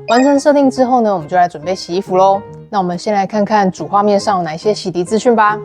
完成设定之后呢，我们就来准备洗衣服咯。那我们先来看看主画面上有哪些洗涤资讯吧。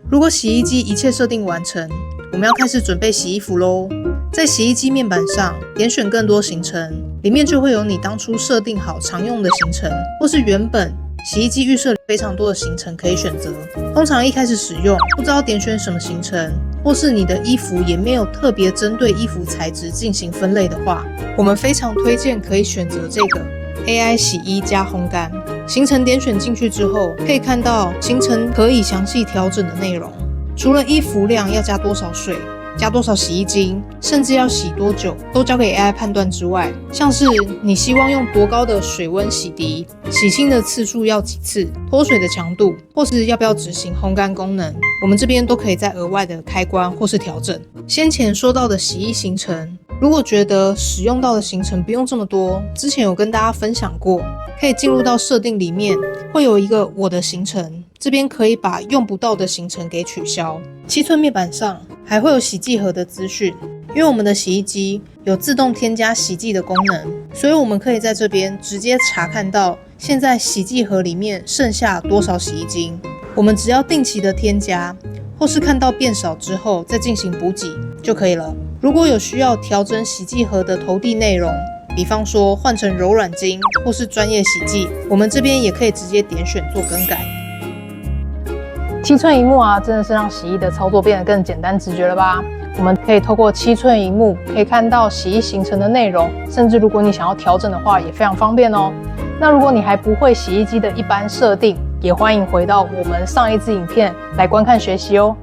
如果洗衣机一切设定完成，我们要开始准备洗衣服咯。在洗衣机面板上点选更多行程，里面就会有你当初设定好常用的行程，或是原本洗衣机预设非常多的行程可以选择。通常一开始使用不知道点选什么行程，或是你的衣服也没有特别针对衣服材质进行分类的话，我们非常推荐可以选择这个 AI 洗衣加烘干。行程点选进去之后，可以看到行程可以详细调整的内容，除了衣服量要加多少水，加多少洗衣精，甚至要洗多久，都交给 AI 判断之外，像是你希望用多高的水温洗涤，洗清的次数要几次，脱水的强度，或是要不要执行烘干功能，我们这边都可以再额外的开关或是调整。先前说到的洗衣行程，如果觉得使用到的行程不用这么多，之前有跟大家分享过，可以进入到设定里面，会有一个我的行程，这边可以把用不到的行程给取消。7寸面板上还会有洗剂盒的资讯，因为我们的洗衣机有自动添加洗剂的功能，所以我们可以在这边直接查看到现在洗剂盒里面剩下多少洗衣精，我们只要定期的添加，或是看到变少之后再进行补给就可以了。如果有需要调整洗剂盒的投递内容，比方说换成柔软精或是专业洗剂，我们这边也可以直接点选做更改。7寸萤幕啊，真的是让洗衣的操作变得更简单直觉了吧？我们可以透过7寸萤幕可以看到洗衣行程的内容，甚至如果你想要调整的话也非常方便哦。那如果你还不会洗衣机的一般设定，也欢迎回到我们上一支影片来观看学习哦。